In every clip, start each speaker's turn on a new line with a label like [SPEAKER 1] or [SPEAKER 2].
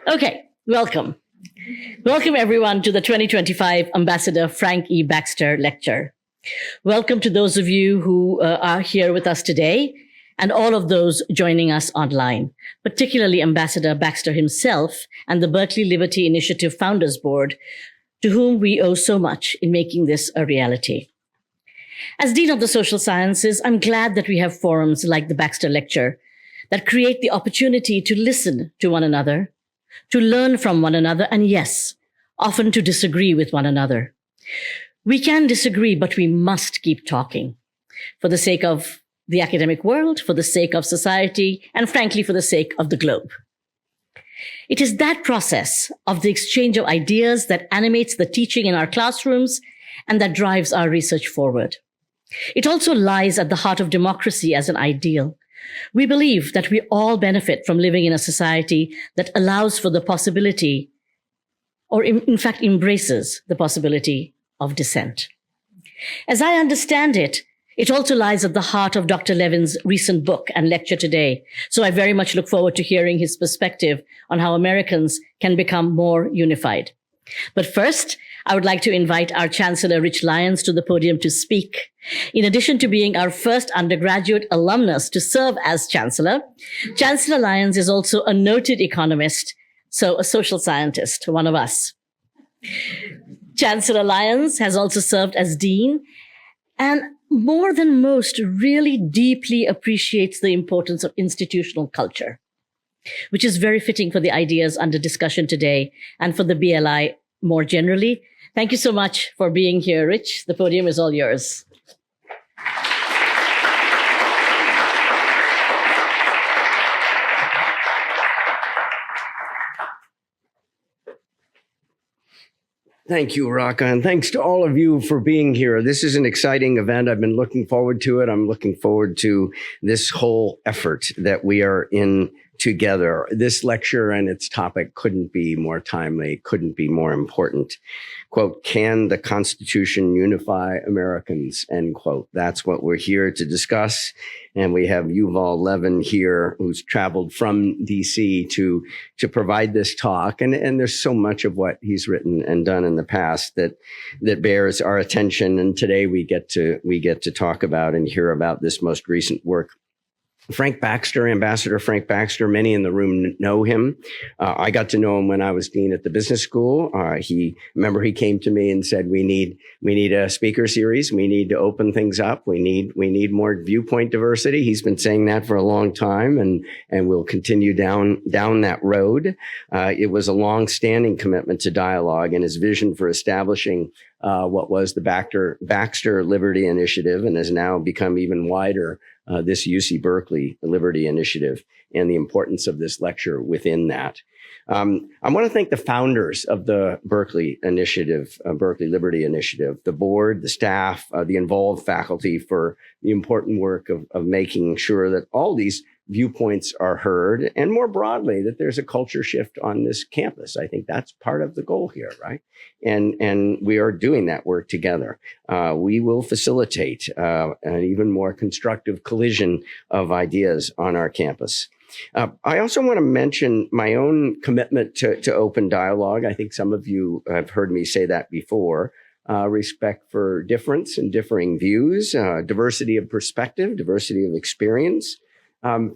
[SPEAKER 1] Okay, welcome. Welcome everyone to the 2025 Ambassador Frank E. Baxter Lecture. Welcome to those of you who are here with us today and all of those joining us online, particularly Ambassador Baxter himself and the Berkeley Liberty Initiative Founders Board, to whom we owe so much in making this a reality. As Dean of the Social Sciences, I'm glad that we have forums like the Baxter Lecture that create the opportunity to listen to one another, to learn from one another, and yes, often to disagree with one another. We can disagree, but we must keep talking for the sake of the academic world, for the sake of society, and frankly, for the sake of the globe. It is that process of the exchange of ideas that animates the teaching in our classrooms and that drives our research forward. It also lies at the heart of democracy as an ideal. We believe that we all benefit from living in a society that allows for the possibility, or in fact embraces the possibility of dissent. As I understand it, it also lies at the heart of Dr. Levin's recent book and lecture today. So I very much look forward to hearing his perspective on how Americans can become more unified. But first, I would like to invite our Chancellor, Lyons, to the podium to speak. In addition to being our first undergraduate alumnus to serve as Chancellor, Chancellor Lyons is also a noted economist, so a social scientist, one of us. Chancellor Lyons has also served as Dean and more than most really deeply appreciates the importance of institutional culture, which is very fitting for the ideas under discussion today and for the BLI more generally. Thank you so much for being here, Rich. The podium is all yours.
[SPEAKER 2] Thank you, Raka, and thanks to all of you for being here. This is an exciting event. I've been looking forward to it. I'm looking forward to this whole effort that we are in together. This lecture and its topic couldn't be more timely, couldn't be more important. Quote, can the Constitution unify Americans? End quote. That's what we're here to discuss. And we have Yuval Levin here, who's traveled from DC to provide this talk. And there's so much of what he's written and done in the past that bears our attention. And today we get to talk about and hear about this most recent work. Frank Baxter, Ambassador Frank Baxter, many in the room know him. I got to know him when I was dean at the business school. He came to me and said, we need a speaker series. We need to open things up. We need more viewpoint diversity. He's been saying that for a long time and we'll continue down that road. It was a long-standing commitment to dialogue, and his vision for establishing what was the Baxter Liberty Initiative and has now become even wider, this UC Berkeley Liberty Initiative, and the importance of this lecture within that. I want to thank the founders of the Berkeley Initiative, Berkeley Liberty Initiative, the board, the staff, the involved faculty for the important work of making sure that all these viewpoints are heard, and more broadly, that there's a culture shift on this campus. I think that's part of the goal here, right? And we are doing that work together. We will facilitate an even more constructive collision of ideas on our campus. I also want to mention my own commitment to open dialogue. I think some of you have heard me say that before. Respect for difference and differing views, diversity of perspective, diversity of experience,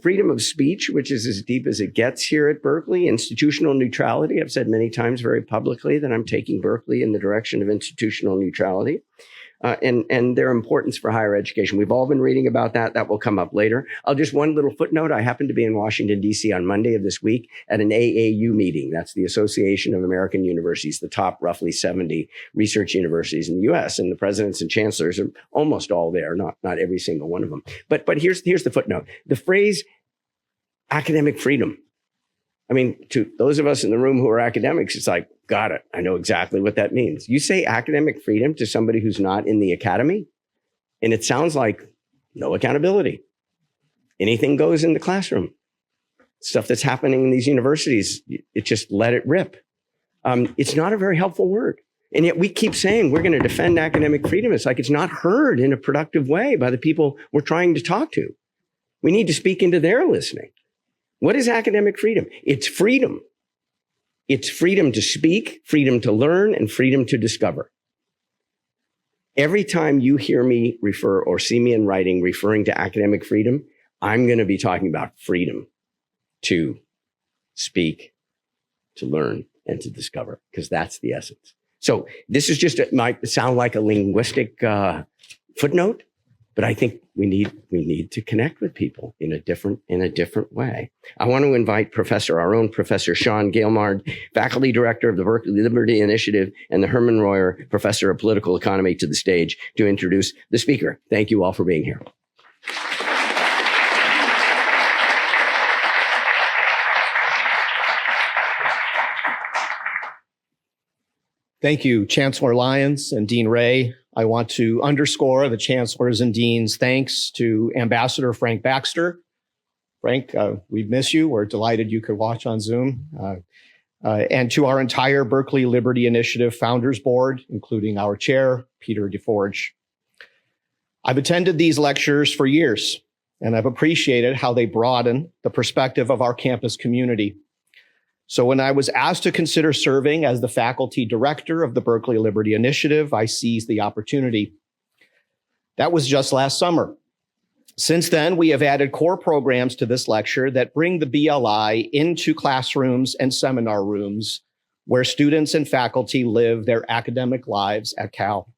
[SPEAKER 2] freedom of speech, which is as deep as it gets here at Berkeley, institutional neutrality. I've said many times very publicly that I'm taking Berkeley in the direction of institutional neutrality. And their importance for higher education. We've all been reading about that. That will come up later. Just one little footnote. I happened to be in Washington, D.C. on Monday of this week at an AAU meeting. That's the Association of American Universities, the top roughly 70 research universities in the U.S. And the presidents and chancellors are almost all there, not every single one of them. But here's the footnote. The phrase academic freedom. I mean, to those of us in the room who are academics, it's like, got it. I know exactly what that means. You say academic freedom to somebody who's not in the academy, and it sounds like no accountability. Anything goes in the classroom. Stuff that's happening in these universities, it just let it rip. It's not a very helpful word. And yet we keep saying we're going to defend academic freedom. It's like it's not heard in a productive way by the people we're trying to talk to. We need to speak into their listening. What is academic freedom? It's freedom It's freedom to speak, freedom to learn, and freedom to discover. Every time you hear me refer or see me in writing referring to academic freedom, I'm going to be talking about freedom to speak, to learn, and to discover, because that's the essence. So this is just, it might sound like a linguistic footnote, but I think we need to connect with people in a different way. I want to invite our own Professor Sean Gailmard, Faculty Director of the Berkeley Liberty Initiative and the Herman Royer Professor of Political Economy, to the stage to introduce the speaker. Thank you all for being here.
[SPEAKER 3] Thank you, Chancellor Lyons and Dean Ray. I want to underscore the Chancellor's and Dean's thanks to Ambassador Frank Baxter. Frank, we miss you. We're delighted you could watch on Zoom. And to our entire Berkeley Liberty Initiative Founders Board, including our chair, Peter Desforges. I've attended these lectures for years, and I've appreciated how they broaden the perspective of our campus community. So when I was asked to consider serving as the faculty director of the Berkeley Liberty Initiative, I seized the opportunity. That was just last summer. Since then, we have added core programs to this lecture that bring the BLI into classrooms and seminar rooms where students and faculty live their academic lives at Cal.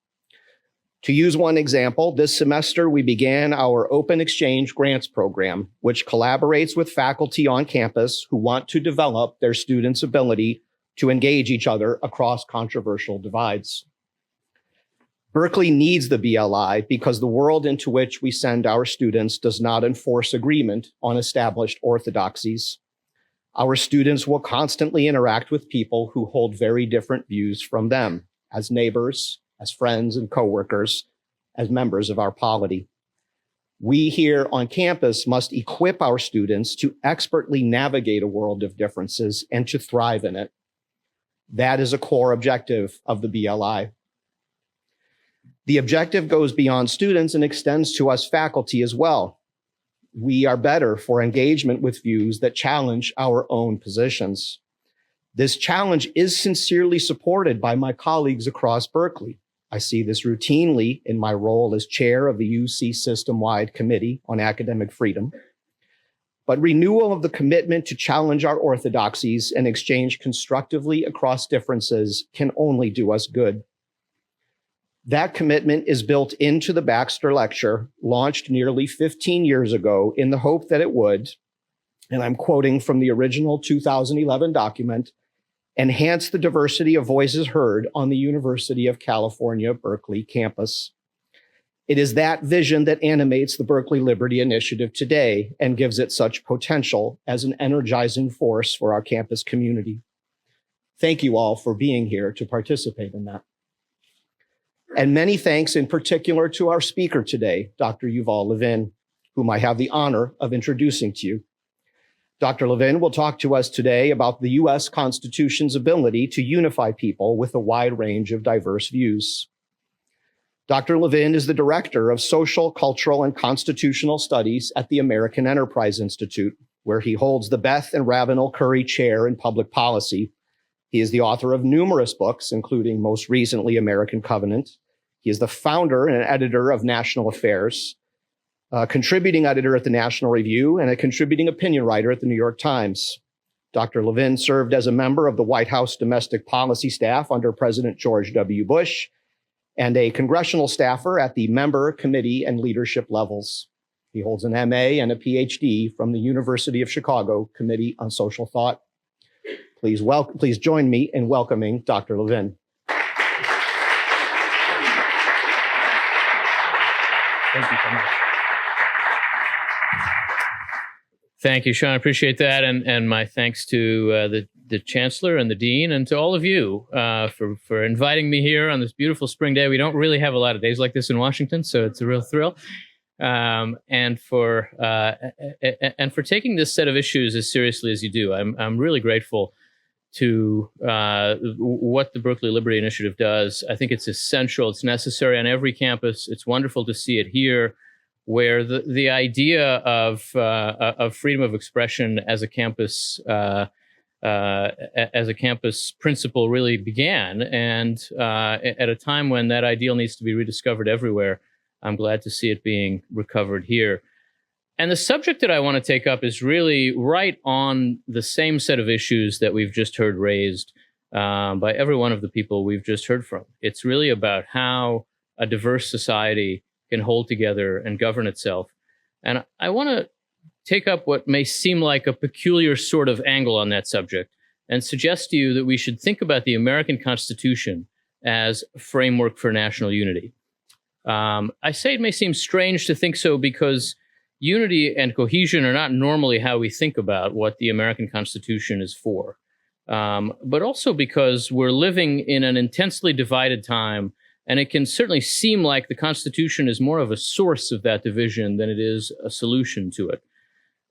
[SPEAKER 3] To use one example, this semester we began our Open Exchange Grants program, which collaborates with faculty on campus who want to develop their students' ability to engage each other across controversial divides. Berkeley needs the BLI because the world into which we send our students does not enforce agreement on established orthodoxies. Our students will constantly interact with people who hold very different views from them as neighbors, as friends and coworkers, as members of our polity. We here on campus must equip our students to expertly navigate a world of differences and to thrive in it. That is a core objective of the BLI. The objective goes beyond students and extends to us faculty as well. We are better for engagement with views that challenge our own positions. This challenge is sincerely supported by my colleagues across Berkeley. I see this routinely in my role as chair of the UC System-Wide Committee on Academic Freedom. But renewal of the commitment to challenge our orthodoxies and exchange constructively across differences can only do us good. That commitment is built into the Baxter Lecture, launched nearly 15 years ago in the hope that it would, and I'm quoting from the original 2011 document, enhance the diversity of voices heard on the University of California, Berkeley campus. It is that vision that animates the Berkeley Liberty Initiative today and gives it such potential as an energizing force for our campus community. Thank you all for being here to participate in that. And many thanks in particular to our speaker today, Dr. Yuval Levin, whom I have the honor of introducing to you. Dr. Levin will talk to us today about the U.S. Constitution's ability to unify people with a wide range of diverse views. Dr. Levin is the director of Social, Cultural, and Constitutional Studies at the American Enterprise Institute, where he holds the Beth and Ravenel Curry Chair in Public Policy. He is the author of numerous books, including most recently American Covenant. He is the founder and editor of National Affairs, contributing editor at the National Review, and a contributing opinion writer at the New York Times. Dr. Levin served as a member of the White House domestic policy staff under President George W. Bush and a congressional staffer at the member, committee, and leadership levels. He holds an MA and a PhD from the University of Chicago Committee on Social Thought. Please join me in welcoming Dr. Levin. Thank you so much.
[SPEAKER 4] Thank you, Sean. I appreciate that. And my thanks to the Chancellor and the Dean and to all of you for inviting me here on this beautiful spring day. We don't really have a lot of days like this in Washington, so it's a real thrill. And for taking this set of issues as seriously as you do. I'm really grateful to what the Berkeley Liberty Initiative does. I think it's essential. It's necessary on every campus. It's wonderful to see it here, where the idea of freedom of expression as a campus as a campus principle really began. And at a time when that ideal needs to be rediscovered everywhere, I'm glad to see it being recovered here. And the subject that I want to take up is really right on the same set of issues that we've just heard raised by every one of the people we've just heard from. It's really about how a diverse society can hold together and govern itself. And I want to take up what may seem like a peculiar sort of angle on that subject and suggest to you that we should think about the American Constitution as a framework for national unity. I say it may seem strange to think so because unity and cohesion are not normally how we think about what the American Constitution is for, but also because we're living in an intensely divided time, and it can certainly seem like the Constitution is more of a source of that division than it is a solution to it.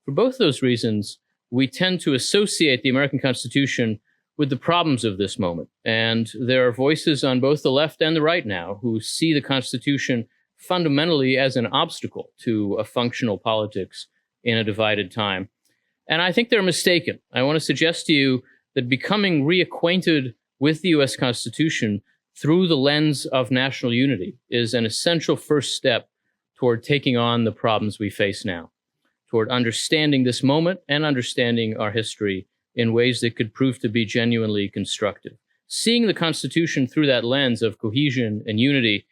[SPEAKER 4] For both those reasons, we tend to associate the American Constitution with the problems of this moment. And there are voices on both the left and the right now who see the Constitution fundamentally as an obstacle to a functional politics in a divided time. And I think they're mistaken. I want to suggest to you that becoming reacquainted with the U.S. Constitution through the lens of national unity is an essential first step toward taking on the problems we face now, toward understanding this moment and understanding our history in ways that could prove to be genuinely constructive. Seeing the Constitution through that lens of cohesion and unity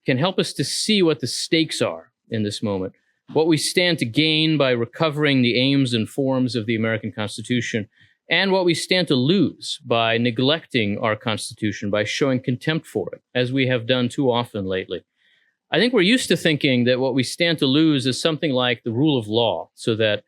[SPEAKER 4] can help us to see what the stakes are in this moment, what we stand to gain by recovering the aims and forms of the American Constitution, and what we stand to lose by neglecting our Constitution, by showing contempt for it, as we have done too often lately. I think we're used to thinking that what we stand to lose is something like the rule of law, so that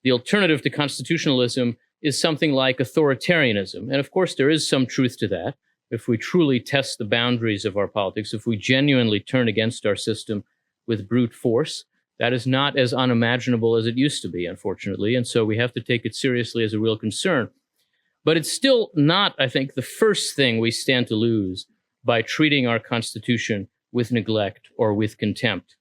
[SPEAKER 4] the alternative to constitutionalism is something like authoritarianism. And of course, there is some truth to that. If we truly test the boundaries of our politics, if we genuinely turn against our system with brute force, that is not as unimaginable as it used to be, unfortunately. And so we have to take it seriously as a real concern. But it's still not, I think, the first thing we stand to lose by treating our Constitution with neglect or with contempt.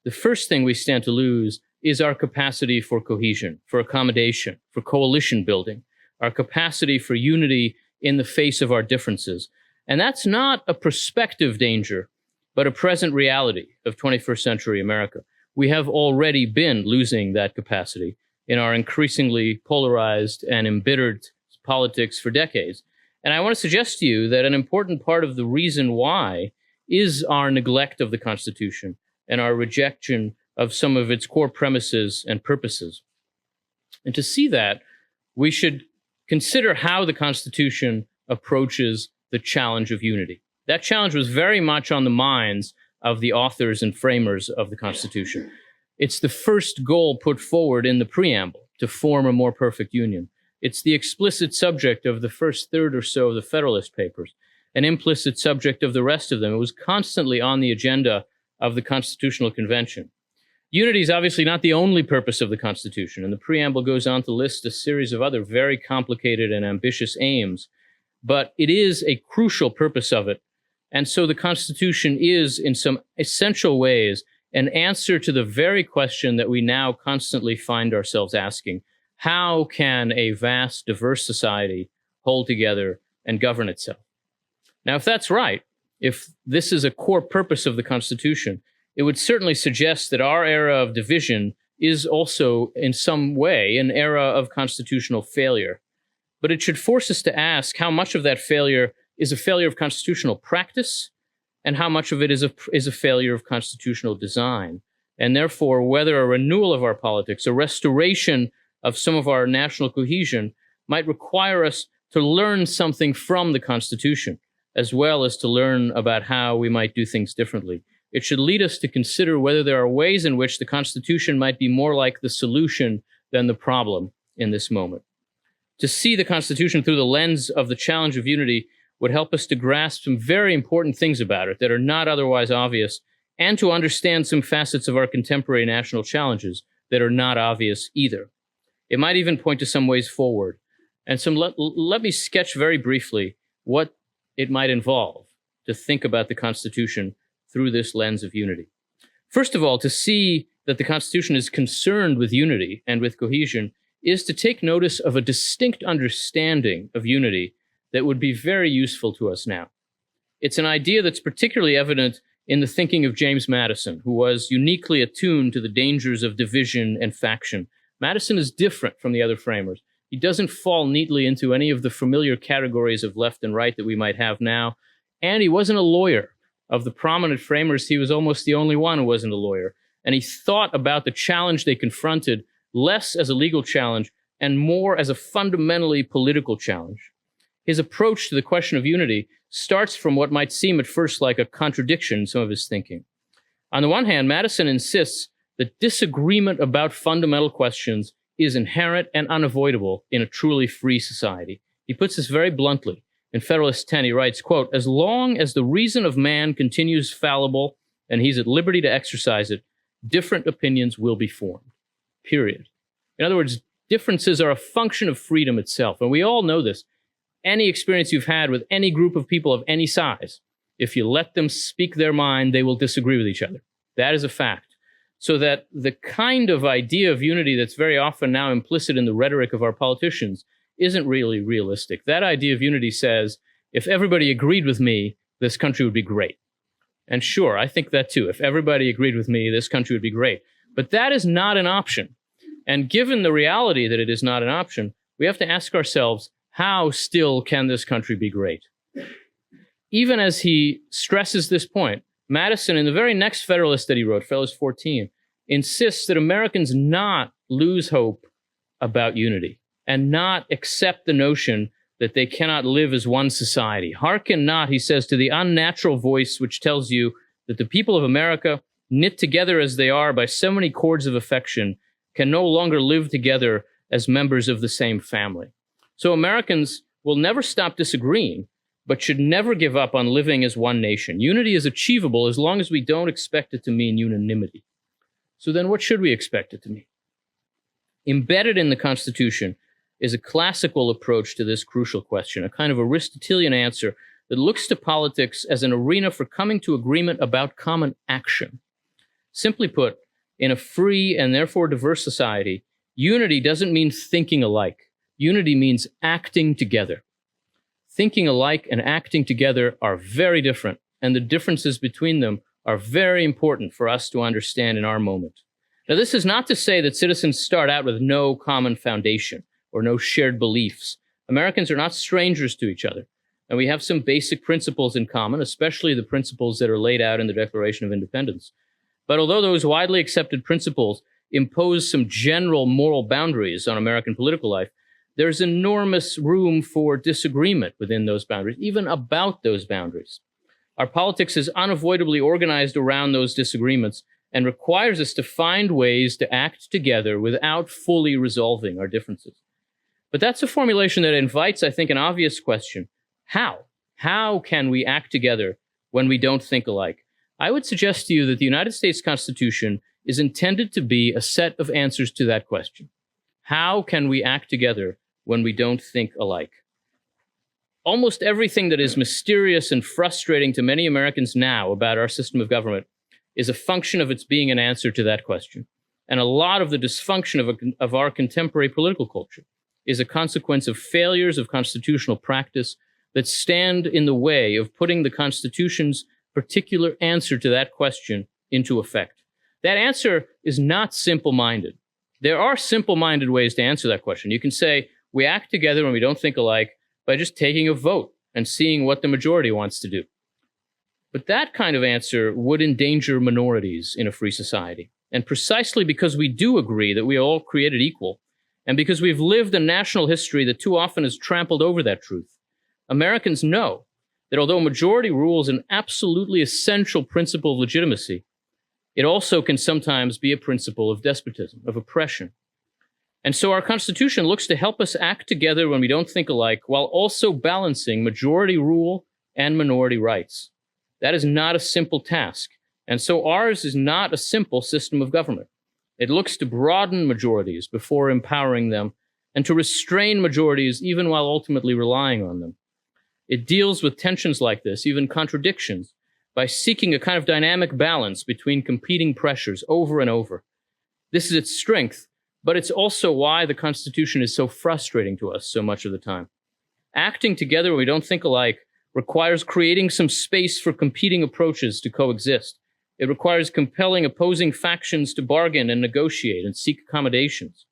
[SPEAKER 4] The first thing we stand to lose is our capacity for cohesion, for accommodation, for coalition building, our capacity for unity in the face of our differences. And that's not a prospective danger, but a present reality of 21st century America. We have already been losing that capacity in our increasingly polarized and embittered politics for decades. And I want to suggest to you that an important part of the reason why is our neglect of the Constitution and our rejection of some of its core premises and purposes. And to see that, we should consider how the Constitution approaches the challenge of unity. That challenge was very much on the minds of the authors and framers of the Constitution. It's the first goal put forward in the preamble, to form a more perfect union. It's the explicit subject of the first third or so of the Federalist Papers, an implicit subject of the rest of them. It was constantly on the agenda of the Constitutional Convention. Unity is obviously not the only purpose of the Constitution, and the preamble goes on to list a series of other very complicated and ambitious aims, but it is a crucial purpose of it. And so the Constitution is, in some essential ways, an answer to the very question that we now constantly find ourselves asking: how can a vast, diverse society hold together and govern itself? Now, if that's right, if this is a core purpose of the Constitution, it would certainly suggest that our era of division is also, in some way, an era of constitutional failure. But it should force us to ask how much of that failure is a failure of constitutional practice and how much of it is a failure of constitutional design. And therefore, whether a renewal of our politics, a restoration of some of our national cohesion might require us to learn something from the Constitution, as well as to learn about how we might do things differently. It should lead us to consider whether there are ways in which the Constitution might be more like the solution than the problem in this moment. To see the Constitution through the lens of the challenge of unity would help us to grasp some very important things about it that are not otherwise obvious, and to understand some facets of our contemporary national challenges that are not obvious either. It might even point to some ways forward. And let me sketch very briefly what it might involve to think about the Constitution through this lens of unity. First of all, to see that the Constitution is concerned with unity and with cohesion is to take notice of a distinct understanding of unity that would be very useful to us now. It's an idea that's particularly evident in the thinking of James Madison, who was uniquely attuned to the dangers of division and faction. Madison is different from the other framers. He doesn't fall neatly into any of the familiar categories of left and right that we might have now, and he wasn't a lawyer. Of the prominent framers, he was almost the only one who wasn't a lawyer, and he thought about the challenge they confronted less as a legal challenge and more as a fundamentally political challenge. His approach to the question of unity starts from what might seem at first like a contradiction in some of his thinking. On the one hand, Madison insists that disagreement about fundamental questions is inherent and unavoidable in a truly free society. He puts this very bluntly. In Federalist 10, he writes, quote, "As long as the reason of man continues fallible and he's at liberty to exercise it, different opinions will be formed." Period. In other words, differences are a function of freedom itself. And we all know this. Any experience you've had with any group of people of any size, if you let them speak their mind, they will disagree with each other. That is a fact. So that the kind of idea of unity that's very often now implicit in the rhetoric of our politicians isn't really realistic. That idea of unity says, if everybody agreed with me, this country would be great. And sure, I think that too. If everybody agreed with me, this country would be great. But that is not an option. And given the reality that it is not an option, we have to ask ourselves, how still can this country be great? Even as he stresses this point, Madison, in the very next Federalist that he wrote, Federalist 14, insists that Americans not lose hope about unity and not accept the notion that they cannot live as one society. Hearken not, he says, to the unnatural voice which tells you that the people of America, knit together as they are by so many cords of affection, can no longer live together as members of the same family. So Americans will never stop disagreeing, but should never give up on living as one nation. Unity is achievable as long as we don't expect it to mean unanimity. So then what should we expect it to mean? Embedded in the Constitution is a classical approach to this crucial question, a kind of Aristotelian answer that looks to politics as an arena for coming to agreement about common action. Simply put, in a free and therefore diverse society, unity doesn't mean thinking alike. Unity means acting together. Thinking alike and acting together are very different, and the differences between them are very important for us to understand in our moment. Now, this is not to say that citizens start out with no common foundation or no shared beliefs. Americans are not strangers to each other, and we have some basic principles in common, especially the principles that are laid out in the Declaration of Independence. But although those widely accepted principles impose some general moral boundaries on American political life, there's enormous room for disagreement within those boundaries, even about those boundaries. Our politics is unavoidably organized around those disagreements and requires us to find ways to act together without fully resolving our differences. But that's a formulation that invites, I think, an obvious question. How? How can we act together when we don't think alike? I would suggest to you that the United States Constitution is intended to be a set of answers to that question. How can we act together when we don't think alike? Almost everything that is mysterious and frustrating to many Americans now about our system of government is a function of its being an answer to that question. And a lot of the dysfunction of our contemporary political culture is a consequence of failures of constitutional practice that stand in the way of putting the Constitution's particular answer to that question into effect. That answer is not simple-minded. There are simple-minded ways to answer that question. You can say, we act together when we don't think alike by just taking a vote and seeing what the majority wants to do. But that kind of answer would endanger minorities in a free society. And precisely because we do agree that we are all created equal, and because we've lived a national history that too often has trampled over that truth, Americans know that although majority rule is an absolutely essential principle of legitimacy, it also can sometimes be a principle of despotism, of oppression. And so our Constitution looks to help us act together when we don't think alike, while also balancing majority rule and minority rights. That is not a simple task. And so ours is not a simple system of government. It looks to broaden majorities before empowering them, and to restrain majorities even while ultimately relying on them. It deals with tensions like this, even contradictions, by seeking a kind of dynamic balance between competing pressures over and over. This is its strength, but it's also why the Constitution is so frustrating to us so much of the time. Acting together when we don't think alike requires creating some space for competing approaches to coexist. It requires compelling opposing factions to bargain and negotiate and seek accommodations.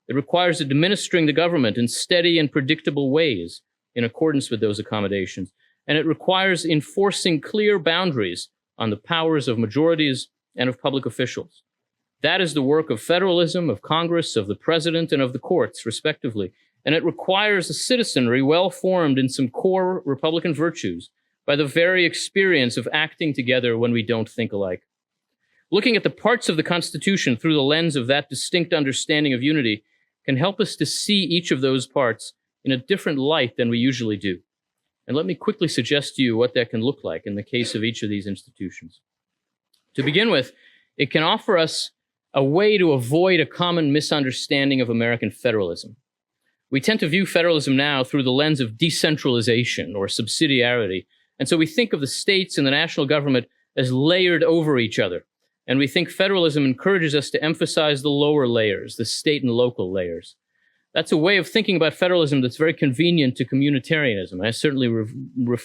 [SPEAKER 4] It requires administering the government in steady and predictable ways in accordance with those accommodations. And it requires enforcing clear boundaries on the powers of majorities and of public officials. That is the work of federalism, of Congress, of the president, and of the courts, respectively. And it requires a citizenry well formed in some core Republican virtues by the very experience of acting together when we don't think alike. Looking at the parts of the Constitution through the lens of that distinct understanding of unity can help us to see each of those parts in a different light than we usually do. And let me quickly suggest to you what that can look like in the case of each of these institutions. To begin with, it can offer us a way to avoid a common misunderstanding of American federalism. We tend to view federalism now through the lens of decentralization or subsidiarity, and so we think of the states and the national government as layered over each other, and we think federalism encourages us to emphasize the lower layers, the state and local layers. That's a way of thinking about federalism that's very convenient to communitarianism. I certainly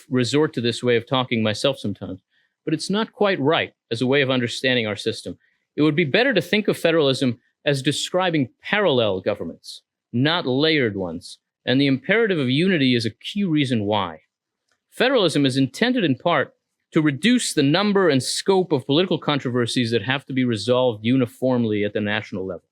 [SPEAKER 4] resort to this way of talking myself sometimes, but it's not quite right as a way of understanding our system. It would be better to think of federalism as describing parallel governments, not layered ones, and the imperative of unity is a key reason why. Federalism is intended in part to reduce the number and scope of political controversies that have to be resolved uniformly at the national level.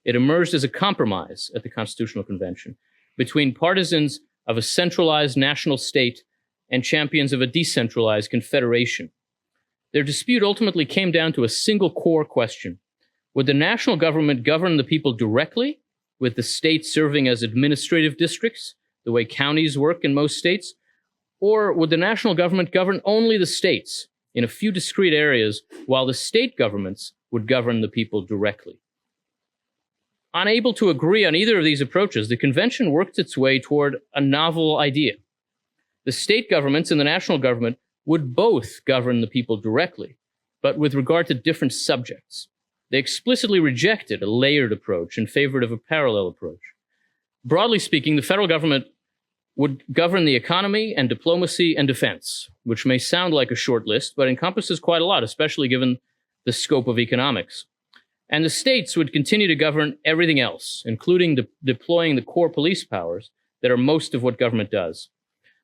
[SPEAKER 4] It emerged as a compromise at the Constitutional Convention between partisans of a centralized national state and champions of a decentralized confederation. Their dispute ultimately came down to a single core question. Would the national government govern the people directly, with the states serving as administrative districts, the way counties work in most states? Or would the national government govern only the states in a few discrete areas, while the state governments would govern the people directly? Unable to agree on either of these approaches, the convention worked its way toward a novel idea. The state governments and the national government would both govern the people directly, but with regard to different subjects. They explicitly rejected a layered approach in favor of a parallel approach. Broadly speaking, the federal government would govern the economy and diplomacy and defense, which may sound like a short list, but encompasses quite a lot, especially given the scope of economics. And the states would continue to govern everything else, including deploying the core police powers that are most of what government does.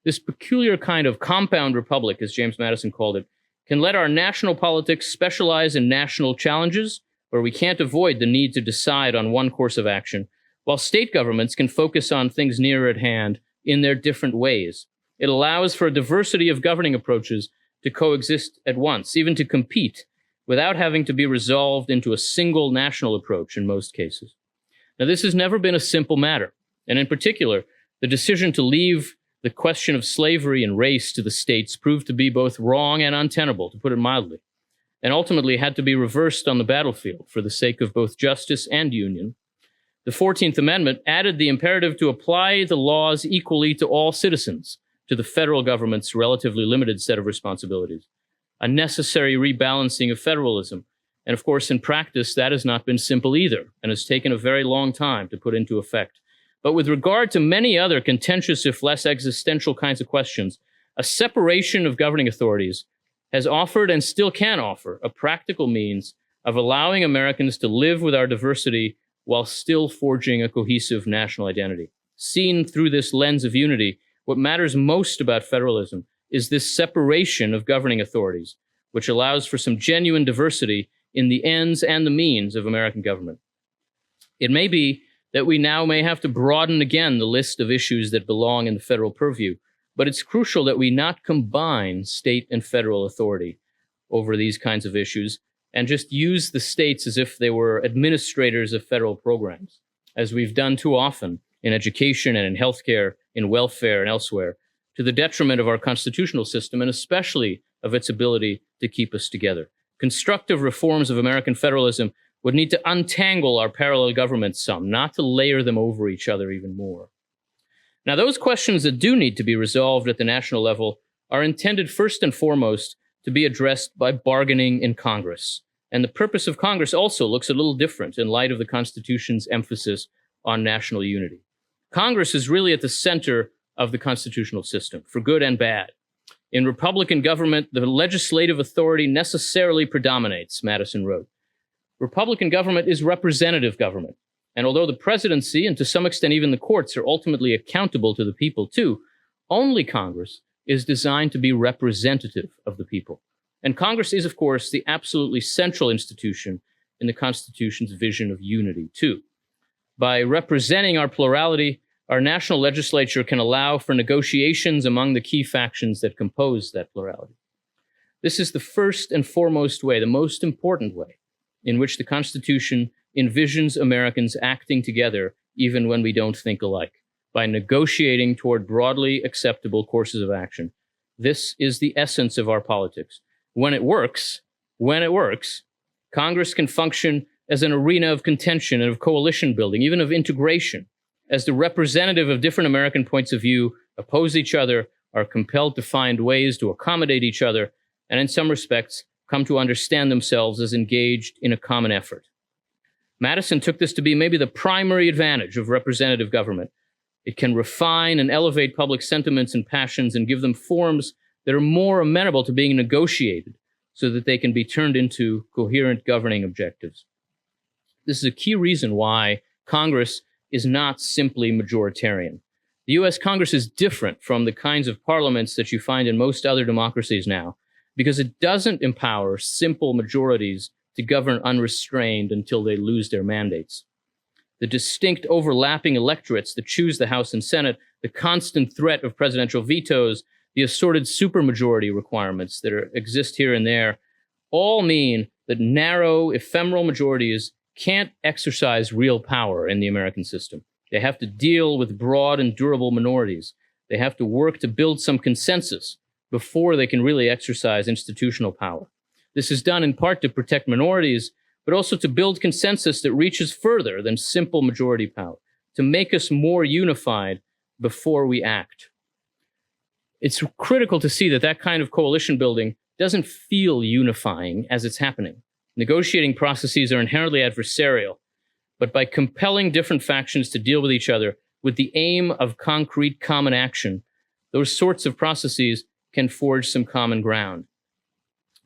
[SPEAKER 4] This peculiar kind of compound republic, as James Madison called it, can let our national politics specialize in national challenges where we can't avoid the need to decide on one course of action, while state governments can focus on things nearer at hand in their different ways. It allows for a diversity of governing approaches to coexist at once, even to compete, without having to be resolved into a single national approach in most cases. Now, this has never been a simple matter, and in particular, the decision to leave the question of slavery and race to the states proved to be both wrong and untenable, to put it mildly, and ultimately had to be reversed on the battlefield for the sake of both justice and union. The 14th Amendment added the imperative to apply the laws equally to all citizens, to the federal government's relatively limited set of responsibilities, a necessary rebalancing of federalism. And of course, in practice, that has not been simple either, and has taken a very long time to put into effect. But with regard to many other contentious, if less existential kinds of questions, a separation of governing authorities has offered and still can offer a practical means of allowing Americans to live with our diversity while still forging a cohesive national identity. Seen through this lens of unity, what matters most about federalism is this separation of governing authorities, which allows for some genuine diversity in the ends and the means of American government. It may be that we now may have to broaden again the list of issues that belong in the federal purview, but it's crucial that we not combine state and federal authority over these kinds of issues and just use the states as if they were administrators of federal programs, as we've done too often in education and in healthcare, in welfare and elsewhere, to the detriment of our constitutional system and especially of its ability to keep us together. Constructive reforms of American federalism would need to untangle our parallel governments some, not to layer them over each other even more. Now, those questions that do need to be resolved at the national level are intended first and foremost to be addressed by bargaining in Congress, And the purpose of Congress also looks a little different in light of the Constitution's emphasis on national unity. Congress is really at the center of the constitutional system, for good and bad. In Republican government, the legislative authority necessarily predominates, Madison wrote. Republican government is representative government. And although the presidency, and to some extent even the courts, are ultimately accountable to the people too, only Congress is designed to be representative of the people. And Congress is, of course, the absolutely central institution in the Constitution's vision of unity too. By representing our plurality, our national legislature can allow for negotiations among the key factions that compose that plurality. This is the first and foremost way, the most important way, in which the Constitution envisions Americans acting together even when we don't think alike, by negotiating toward broadly acceptable courses of action. This is the essence of our politics. When it works, Congress can function as an arena of contention and of coalition building, even of integration, as the representative of different American points of view oppose each other, are compelled to find ways to accommodate each other, and in some respects, come to understand themselves as engaged in a common effort. Madison took this to be maybe the primary advantage of representative government. It can refine and elevate public sentiments and passions and give them forms that are more amenable to being negotiated so that they can be turned into coherent governing objectives. This is a key reason why Congress is not simply majoritarian. The U.S. Congress is different from the kinds of parliaments that you find in most other democracies now, because it doesn't empower simple majorities to govern unrestrained until they lose their mandates. The distinct overlapping electorates that choose the House and Senate, the constant threat of presidential vetoes, the assorted supermajority requirements that exist here and there, all mean that narrow, ephemeral majorities can't exercise real power in the American system. They have to deal with broad and durable minorities. They have to work to build some consensus before they can really exercise institutional power. This is done in part to protect minorities, but also to build consensus that reaches further than simple majority power, to make us more unified before we act. It's critical to see that that kind of coalition building doesn't feel unifying as it's happening. Negotiating processes are inherently adversarial, but by compelling different factions to deal with each other with the aim of concrete common action, those sorts of processes can forge some common ground.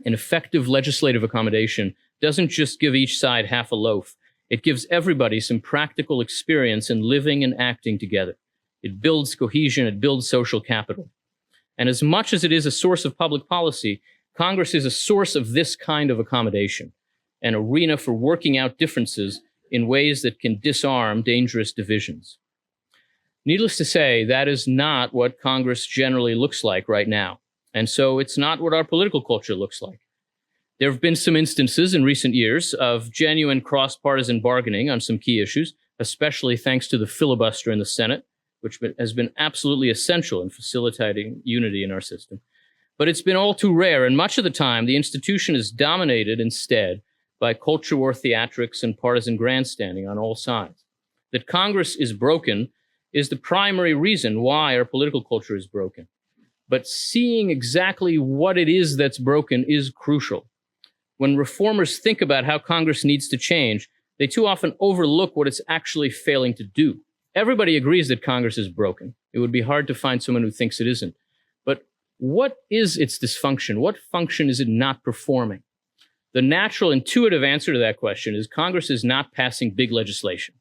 [SPEAKER 4] An effective legislative accommodation doesn't just give each side half a loaf. It gives everybody some practical experience in living and acting together. It builds cohesion, it builds social capital. And as much as it is a source of public policy, Congress is a source of this kind of accommodation, an arena for working out differences in ways that can disarm dangerous divisions. Needless to say, that is not what Congress generally looks like right now. And so it's not what our political culture looks like. There have been some instances in recent years of genuine cross-partisan bargaining on some key issues, especially thanks to the filibuster in the Senate, which has been absolutely essential in facilitating unity in our system. But it's been all too rare, and much of the time, the institution is dominated instead by culture war theatrics and partisan grandstanding on all sides. That Congress is broken is the primary reason why our political culture is broken. But seeing exactly what it is that's broken is crucial. When reformers think about how Congress needs to change, they too often overlook what it's actually failing to do. Everybody agrees that Congress is broken. It would be hard to find someone who thinks it isn't. But what is its dysfunction? What function is it not performing? The natural, intuitive answer to that question is Congress is not passing big legislation.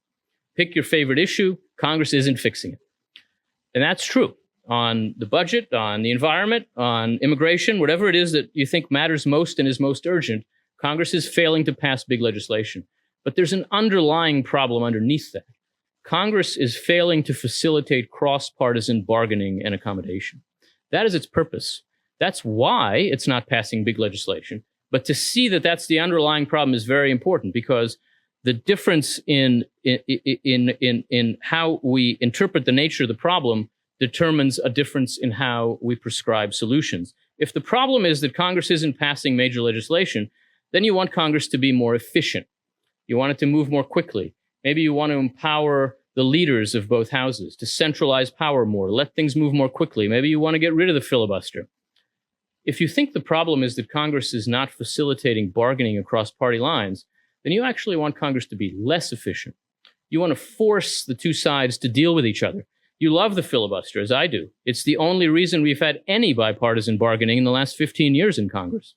[SPEAKER 4] Pick your favorite issue, Congress isn't fixing it. And that's true on the budget, on the environment, on immigration, whatever it is that you think matters most and is most urgent, Congress is failing to pass big legislation. But there's an underlying problem underneath that. Congress is failing to facilitate cross-partisan bargaining and accommodation. That is its purpose. That's why it's not passing big legislation. But to see that that's the underlying problem is very important, because the difference in how we interpret the nature of the problem determines a difference in how we prescribe solutions. If the problem is that Congress isn't passing major legislation, then you want Congress to be more efficient. You want it to move more quickly. Maybe you want to empower the leaders of both houses to centralize power more, let things move more quickly. Maybe you want to get rid of the filibuster. If you think the problem is that Congress is not facilitating bargaining across party lines, then you actually want Congress to be less efficient. You want to force the two sides to deal with each other. You love the filibuster, as I do. It's the only reason we've had any bipartisan bargaining in the last 15 years in Congress.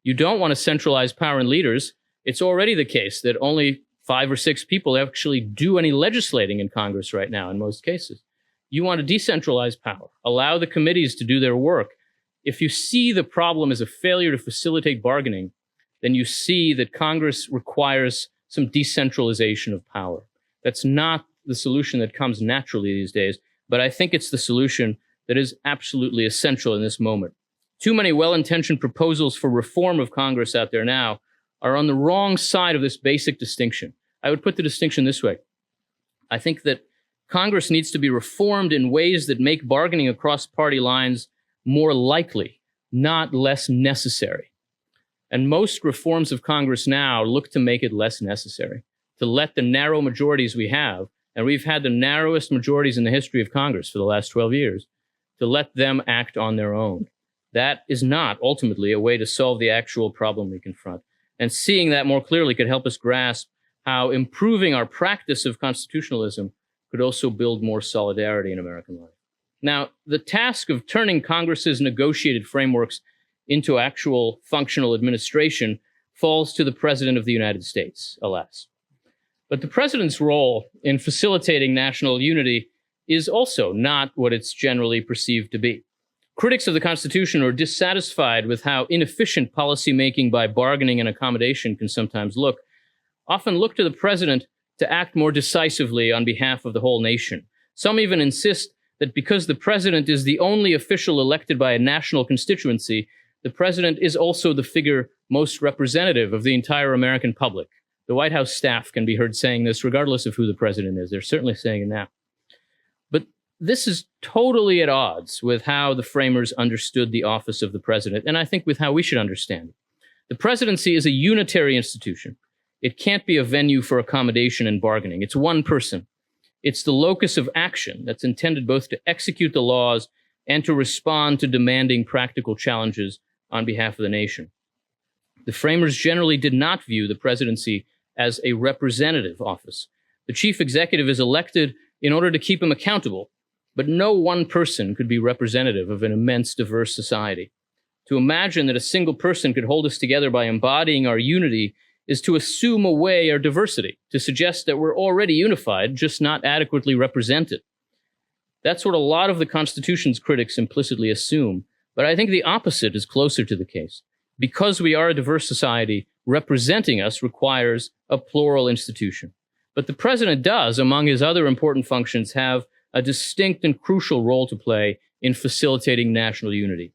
[SPEAKER 4] You don't want to centralize power in leaders. It's already the case that only 5 or 6 people actually do any legislating in Congress right now in most cases. You want to decentralize power, allow the committees to do their work. If you see the problem as a failure to facilitate bargaining, then you see that Congress requires some decentralization of power. That's not the solution that comes naturally these days, but I think it's the solution that is absolutely essential in this moment. Too many well-intentioned proposals for reform of Congress out there now are on the wrong side of this basic distinction. I would put the distinction this way. I think that Congress needs to be reformed in ways that make bargaining across party lines more likely, not less necessary. And most reforms of Congress now look to make it less necessary, to let the narrow majorities we have, and we've had the narrowest majorities in the history of Congress for the last 12 years, to let them act on their own. That is not ultimately a way to solve the actual problem we confront. And seeing that more clearly could help us grasp how improving our practice of constitutionalism could also build more solidarity in American life. Now, the task of turning Congress's negotiated frameworks into actual functional administration falls to the President of the United States, alas. But the President's role in facilitating national unity is also not what it's generally perceived to be. Critics of the Constitution are dissatisfied with how inefficient policymaking by bargaining and accommodation can sometimes look, often look to the President to act more decisively on behalf of the whole nation. Some even insist that because the President is the only official elected by a national constituency, the President is also the figure most representative of the entire American public. The White House staff can be heard saying this regardless of who the President is. They're certainly saying it now. But this is totally at odds with how the framers understood the office of the President, and I think with how we should understand it. The presidency is a unitary institution. It can't be a venue for accommodation and bargaining. It's one person. It's the locus of action that's intended both to execute the laws and to respond to demanding practical challenges on behalf of the nation. The framers generally did not view the presidency as a representative office. The chief executive is elected in order to keep him accountable, but no one person could be representative of an immense, diverse society. To imagine that a single person could hold us together by embodying our unity is to assume away our diversity, to suggest that we're already unified, just not adequately represented. That's what a lot of the Constitution's critics implicitly assume, but I think the opposite is closer to the case. Because we are a diverse society, representing us requires a plural institution. But the President does, among his other important functions, have a distinct and crucial role to play in facilitating national unity.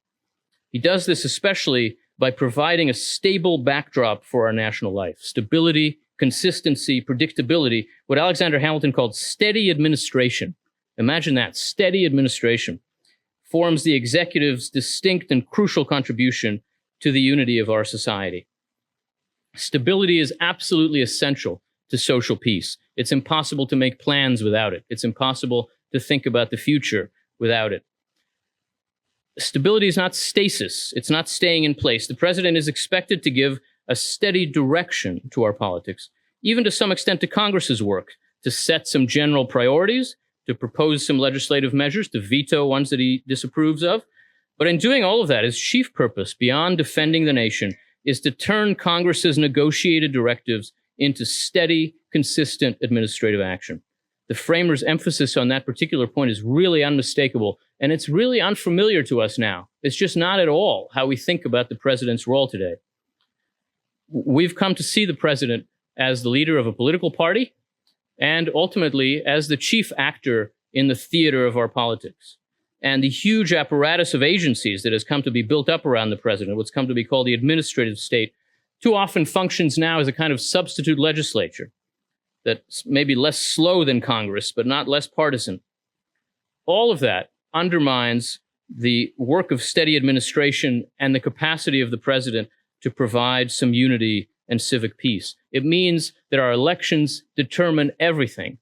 [SPEAKER 4] He does this especially by providing a stable backdrop for our national life. Stability, consistency, predictability, what Alexander Hamilton called steady administration. Imagine that, steady administration forms the executive's distinct and crucial contribution to the unity of our society. Stability is absolutely essential to social peace. It's impossible to make plans without it. It's impossible to think about the future without it. Stability is not stasis. It's not staying in place. The president is expected to give a steady direction to our politics, even to some extent to Congress's work, to set some general priorities, to propose some legislative measures, to veto ones that he disapproves of. But in doing all of that, his chief purpose, beyond defending the nation, is to turn Congress's negotiated directives into steady, consistent administrative action. The framers' emphasis on that particular point is really unmistakable, and it's really unfamiliar to us now. It's just not at all how we think about the president's role today. We've come to see the president as the leader of a political party and ultimately as the chief actor in the theater of our politics. And the huge apparatus of agencies that has come to be built up around the president, what's come to be called the administrative state, too often functions now as a kind of substitute legislature that's maybe less slow than Congress, but not less partisan. All of that undermines the work of steady administration and the capacity of the president to provide some unity and civic peace. It means that our elections determine everything.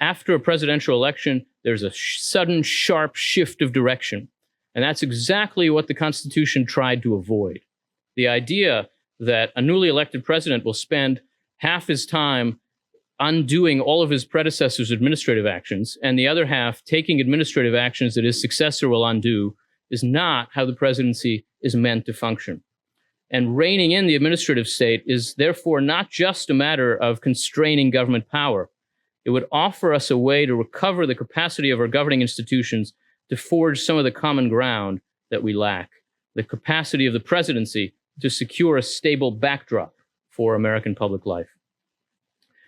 [SPEAKER 4] After a presidential election, there's a sudden, sharp shift of direction. And that's exactly what the Constitution tried to avoid. The idea that a newly elected president will spend half his time undoing all of his predecessors' administrative actions, and the other half taking administrative actions that his successor will undo, is not how the presidency is meant to function. And reining in the administrative state is therefore not just a matter of constraining government power. It would offer us a way to recover the capacity of our governing institutions to forge some of the common ground that we lack, the capacity of the presidency to secure a stable backdrop for American public life.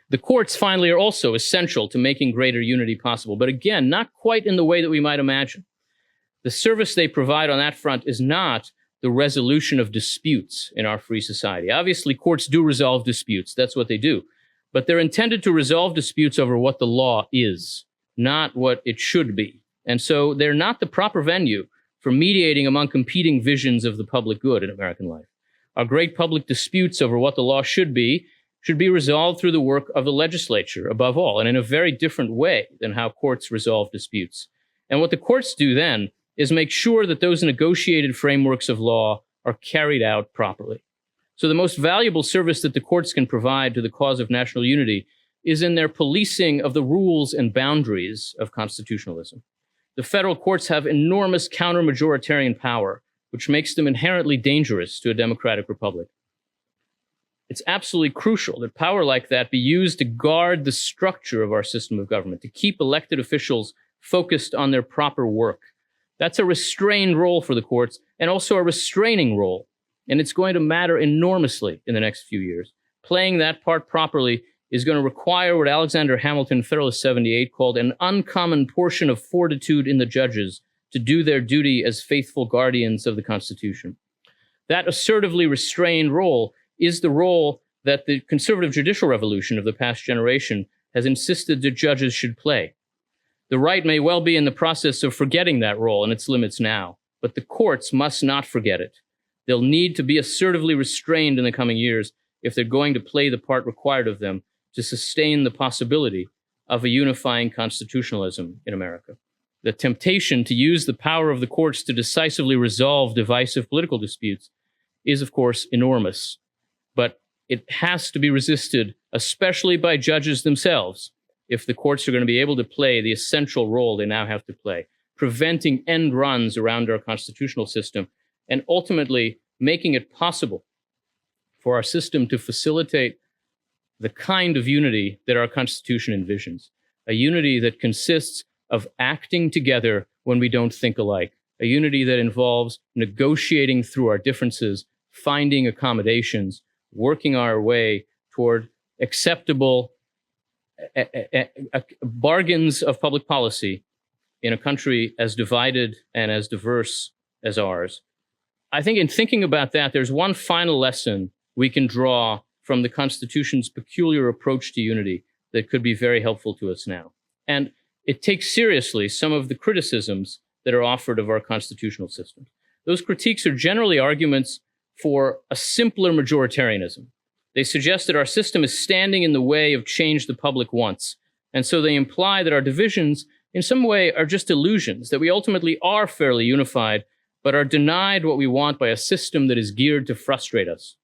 [SPEAKER 4] The courts, finally, are also essential to making greater unity possible, but again, not quite in the way that we might imagine. The service they provide on that front is not the resolution of disputes in our free society. Obviously, courts do resolve disputes. That's what they do. But they're intended to resolve disputes over what the law is, not what it should be. And so they're not the proper venue for mediating among competing visions of the public good in American life. Our great public disputes over what the law should be resolved through the work of the legislature, above all, and in a very different way than how courts resolve disputes. And what the courts do then is make sure that those negotiated frameworks of law are carried out properly. So the most valuable service that the courts can provide to the cause of national unity is in their policing of the rules and boundaries of constitutionalism. The federal courts have enormous counter-majoritarian power, which makes them inherently dangerous to a democratic republic. It's absolutely crucial that power like that be used to guard the structure of our system of government, to keep elected officials focused on their proper work. That's a restrained role for the courts and also a restraining role. And it's going to matter enormously in the next few years. Playing that part properly is going to require what Alexander Hamilton, Federalist 78, called an uncommon portion of fortitude in the judges to do their duty as faithful guardians of the Constitution. That assertively restrained role is the role that the conservative judicial revolution of the past generation has insisted that judges should play. The right may well be in the process of forgetting that role and its limits now, but the courts must not forget it. They'll need to be assertively restrained in the coming years if they're going to play the part required of them to sustain the possibility of a unifying constitutionalism in America. The temptation to use the power of the courts to decisively resolve divisive political disputes is, of course, enormous. But it has to be resisted, especially by judges themselves, if the courts are going to be able to play the essential role they now have to play, preventing end runs around our constitutional system, and ultimately making it possible for our system to facilitate the kind of unity that our Constitution envisions, a unity that consists of acting together when we don't think alike, a unity that involves negotiating through our differences, finding accommodations, working our way toward acceptable bargains of public policy in a country as divided and as diverse as ours. I think in thinking about that, there's one final lesson we can draw from the Constitution's peculiar approach to unity that could be very helpful to us now. And it takes seriously some of the criticisms that are offered of our constitutional system. Those critiques are generally arguments for a simpler majoritarianism. They suggest that our system is standing in the way of change the public wants. And so they imply that our divisions in some way are just illusions, that we ultimately are fairly unified, but are denied what we want by a system that is geared to frustrate us.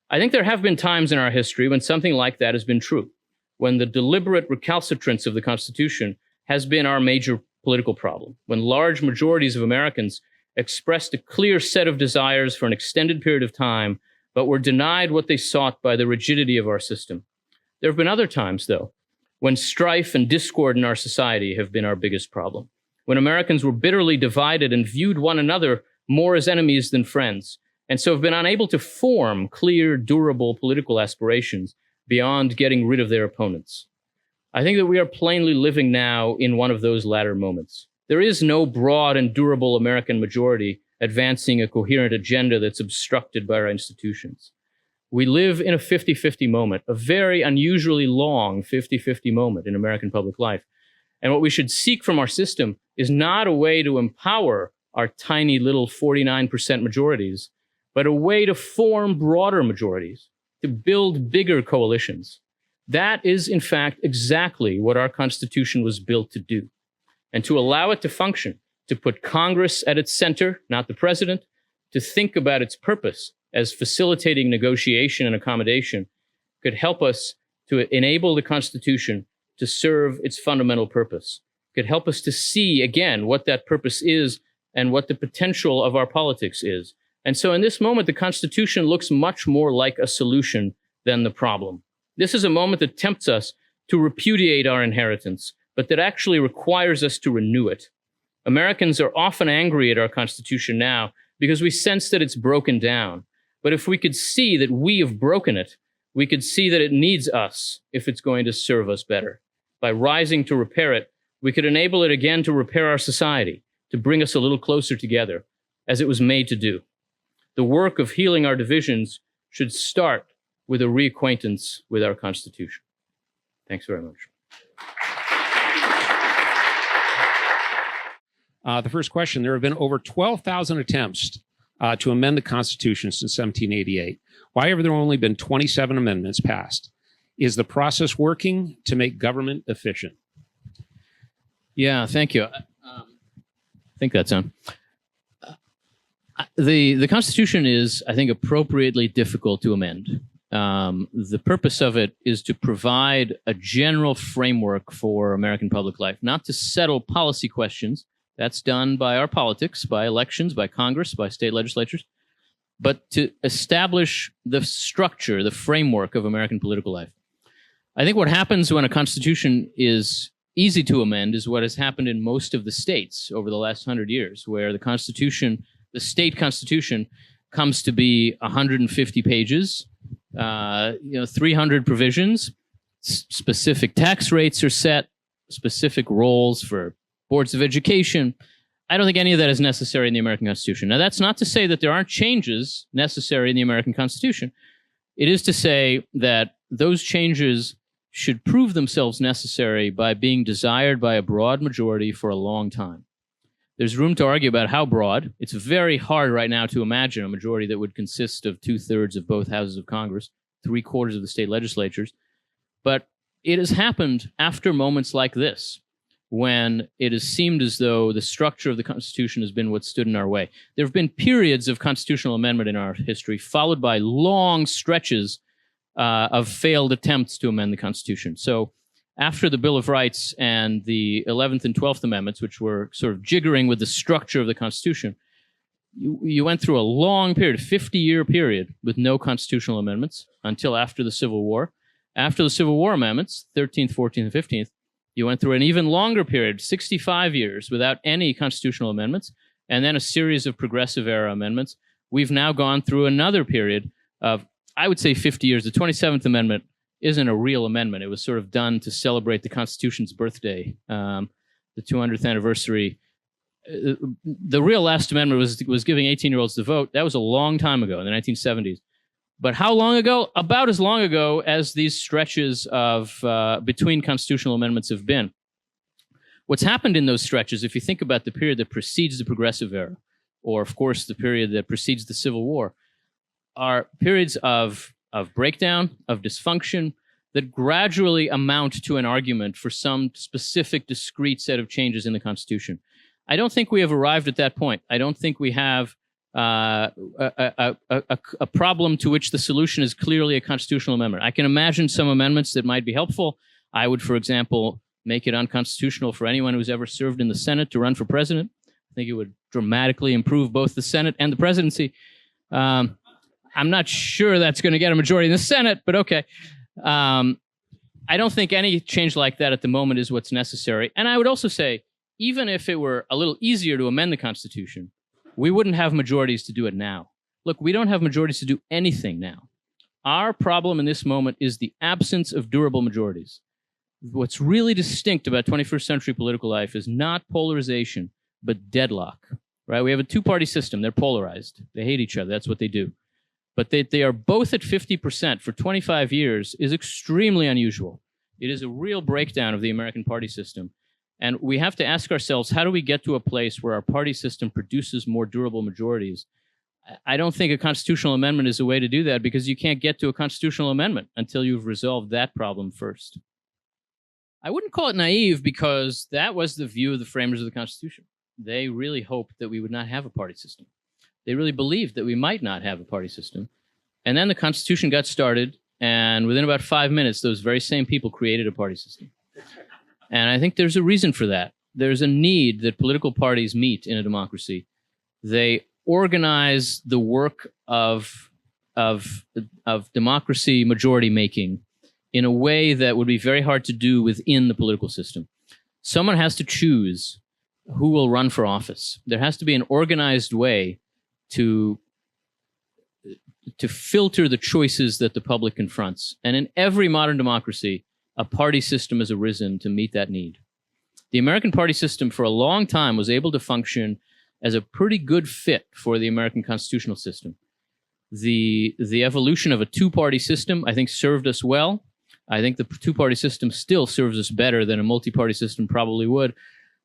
[SPEAKER 4] I think there have been times in our history when something like that has been true, when the deliberate recalcitrance of the Constitution has been our major political problem, when large majorities of Americans expressed a clear set of desires for an extended period of time, but were denied what they sought by the rigidity of our system. There have been other times, though, when strife and discord in our society have been our biggest problem, when Americans were bitterly divided and viewed one another more as enemies than friends, and so have been unable to form clear, durable political aspirations beyond getting rid of their opponents. I think that we are plainly living now in one of those latter moments. There is no broad and durable American majority advancing a coherent agenda that's obstructed by our institutions. We live in a 50-50 moment, a very unusually long 50-50 moment in American public life. And what we should seek from our system is not a way to empower our tiny little 49% majorities, but a way to form broader majorities, to build bigger coalitions. That is, in fact, exactly what our Constitution was built to do. And to allow it to function, to put Congress at its center, not the president, to think about its purpose as facilitating negotiation and accommodation, could help us to enable the Constitution to serve its fundamental purpose, could help us to see again what that purpose is and what the potential of our politics is. And so in this moment, the Constitution looks much more like a solution than the problem. This is a moment that tempts us to repudiate our inheritance, but that actually requires us to renew it. Americans are often angry at our Constitution now because we sense that it's broken down. But if we could see that we have broken it, we could see that it needs us if it's going to serve us better. By rising to repair it, we could enable it again to repair our society, to bring us a little closer together, as it was made to do. The work of healing our divisions should start with a reacquaintance with our Constitution. Thanks very much.
[SPEAKER 5] The first question, there have been over 12,000 attempts to amend the Constitution since 1788. Why have there only been 27 amendments passed? Is the process working to make government efficient?
[SPEAKER 4] Yeah, thank you. I think that's on. The Constitution is, I think, appropriately difficult to amend. The purpose of it is to provide a general framework for American public life, not to settle policy questions. That's done by our politics, by elections, by Congress, by state legislatures, but to establish the structure, the framework of American political life. I think what happens when a constitution is easy to amend is what has happened in most of the states over the last 100 years, where the Constitution, the state constitution, comes to be 150 pages, 300 provisions, specific tax rates are set, specific roles for boards of education. I don't think any of that is necessary in the American Constitution. Now, that's not to say that there aren't changes necessary in the American Constitution. It is to say that those changes should prove themselves necessary by being desired by a broad majority for a long time. There's room to argue about how broad. It's very hard right now to imagine a majority that would consist of 2/3 of both houses of Congress, 3/4 of the state legislatures. But it has happened after moments like this, when it has seemed as though the structure of the Constitution has been what stood in our way. There have been periods of constitutional amendment in our history, followed by long stretches of failed attempts to amend the Constitution. So after the Bill of Rights and the 11th and 12th Amendments, which were sort of jiggering with the structure of the Constitution, you went through a long period, 50-year period, with no constitutional amendments until after the Civil War. After the Civil War amendments, 13th, 14th, and 15th, you went through an even longer period, 65 years, without any constitutional amendments, and then a series of progressive era amendments. We've now gone through another period of, I would say, 50 years. The 27th Amendment isn't a real amendment. It was sort of done to celebrate the Constitution's birthday, the 200th anniversary. The real last amendment was giving 18-year-olds the vote. That was a long time ago, in the 1970s. But how long ago? About as long ago as these stretches of between constitutional amendments have been. What's happened in those stretches, if you think about the period that precedes the Progressive Era, or of course the period that precedes the Civil War, are periods of breakdown, of dysfunction, that gradually amount to an argument for some specific, discrete set of changes in the Constitution. I don't think we have arrived at that point. I don't think we have a problem to which the solution is clearly a constitutional amendment. I can imagine some amendments that might be helpful. I would, for example, make it unconstitutional for anyone who's ever served in the Senate to run for president. I think it would dramatically improve both the Senate and the presidency. I'm not sure that's going to get a majority in the Senate, but okay. I don't think any change like that at the moment is what's necessary. And I would also say, even if it were a little easier to amend the Constitution, we wouldn't have majorities to do it now. Look, we don't have majorities to do anything now. Our problem in this moment is the absence of durable majorities. What's really distinct about 21st century political life is not polarization, but deadlock, right? We have a two-party system. They're polarized. They hate each other. That's what they do. But they are both at 50% for 25 years is extremely unusual. It is a real breakdown of the American party system. And we have to ask ourselves, how do we get to a place where our party system produces more durable majorities? I don't think a constitutional amendment is a way to do that, because you can't get to a constitutional amendment until you've resolved that problem first. I wouldn't call it naive, because that was the view of the framers of the Constitution. they really hoped that we would not have a party system. They really believed that we might not have a party system. And then the Constitution got started, and within about 5 minutes, those very same people created a party system. And I think there's a reason for that. There's a need that political parties meet in a democracy. They organize the work of democracy majority making in a way that would be very hard to do within the political system. Someone has to choose who will run for office. There has to be an organized way to filter the choices that the public confronts. And in every modern democracy, a party system has arisen to meet that need. The American party system for a long time was able to function as a pretty good fit for the American constitutional system. The evolution of a two-party system, I think, served us well. I think the two-party system still serves us better than a multi-party system probably would.